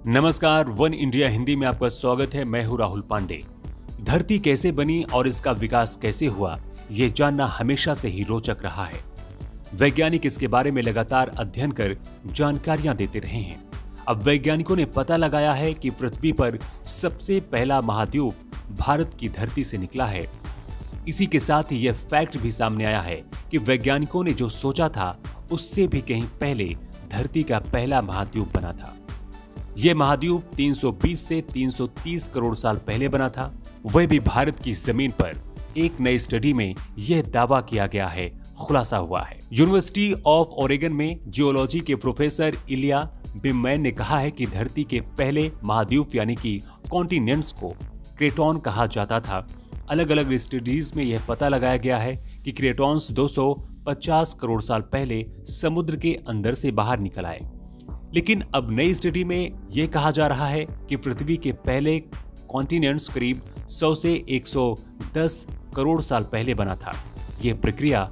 नमस्कार, one India Hindi में आपका स्वागत है। मैं हूं राहुल पांडे। धरती कैसे बनी और इसका विकास कैसे हुआ, ये जानना हमेशा से ही रोचक रहा है। वैज्ञानिक इसके बारे में लगातार अध्ययन कर जानकारियां देते रहे हैं। अब वैज्ञानिकों ने पता लगाया है कि पृथ्वी पर सबसे पहला महाद्वीप भारत की धरती से निकला है। इसी के साथ ही यह फैक्ट भी सामने आया है कि वैज्ञानिकों ने जो सोचा था उससे भी कहीं पहले धरती का पहला महाद्वीप बना था। यह महाद्वीप 320 से 330 करोड़ साल पहले बना था, वह भी भारत की जमीन पर। एक नई स्टडी में यह दावा किया गया है, खुलासा हुआ है। यूनिवर्सिटी ऑफ ओरेगन में जियोलॉजी के प्रोफेसर इलिया बिमैन ने कहा है कि धरती के पहले महाद्वीप यानी कि कॉन्टिनेंट्स को क्रेटॉन कहा जाता था। अलग अलग स्टडीज में यह पता लगाया गया है कि क्रेटॉन्स 250 करोड़ साल पहले समुद्र के अंदर से बाहर निकल आए। लेकिन अब नई स्टडी में यह कहा जा रहा है कि पृथ्वी के पहले कॉन्टिनेंट्स करीब 100 से 110 करोड़ साल पहले बना था। यह प्रक्रिया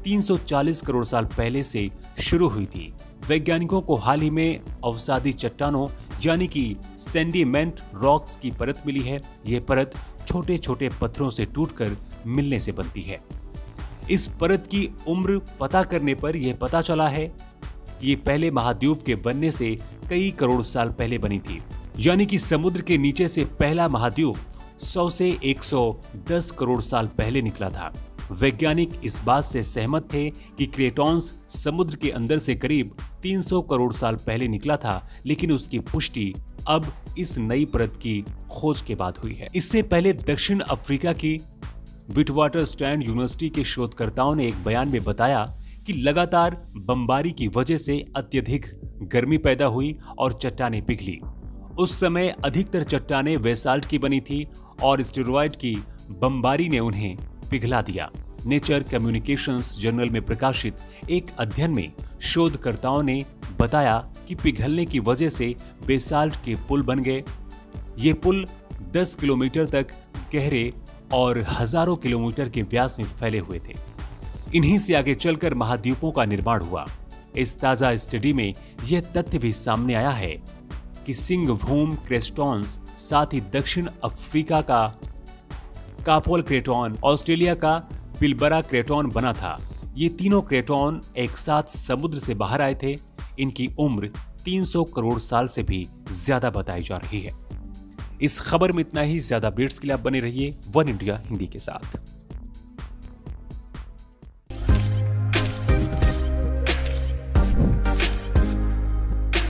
340 करोड़ साल पहले से शुरू हुई थी। वैज्ञानिकों को हाल ही में अवसादी चट्टानों यानी कि सेंडिमेंट रॉक्स की परत मिली है। यह परत छोटे छोटे पत्थरों से टूटकर मिलने से बनती है। इस परत की उम्र पता करने पर यह पता चला है कि ये पहले महाद्वीप के बनने से कई करोड़ साल पहले बनी थी, यानी कि समुद्र के नीचे से पहला महाद्वीप 100 से 110 करोड़ साल पहले निकला था। वैज्ञानिक इस बात से सहमत थे कि क्रेटॉन्स समुद्र के अंदर से करीब 300 करोड़ साल पहले निकला था, लेकिन उसकी पुष्टि अब इस नई परत की खोज के बाद हुई है। इससे पहले दक्षिण अफ्रीका की विटवाटरस्टैंड यूनिवर्सिटी के शोधकर्ताओं ने एक बयान में बताया कि लगातार बमबारी की वजह से अत्यधिक गर्मी पैदा हुई और चट्टानें पिघली। उस समय अधिकतर चट्टानें बेसाल्ट की बनी थी और स्टेरॉयड की बमबारी ने उन्हें पिघला दिया। नेचर कम्युनिकेशंस जर्नल में प्रकाशित एक अध्ययन में शोधकर्ताओं ने बताया कि पिघलने की वजह से बेसाल्ट के पुल बन गए। ये पुल 10 किलोमीटर तक गहरे और हजारों किलोमीटर के व्यास में फैले हुए थे। इन्हीं से आगे चलकर महाद्वीपों का निर्माण हुआ। इस ताजा स्टडी में यह तथ्य भी सामने आया है कि सिंगभूम क्रेटॉन्स, साथ ही दक्षिण अफ्रीका का कापोल क्रेटॉन, ऑस्ट्रेलिया का पिलबरा क्रेटॉन बना था। ये तीनों क्रेटॉन एक साथ समुद्र से बाहर आए थे। इनकी उम्र 300 करोड़ साल से भी ज्यादा बताई जा रही है। इस खबर में इतना ही। ज्यादा अपडेट्स के लिए आप बने रहिए वन इंडिया हिंदी के साथ।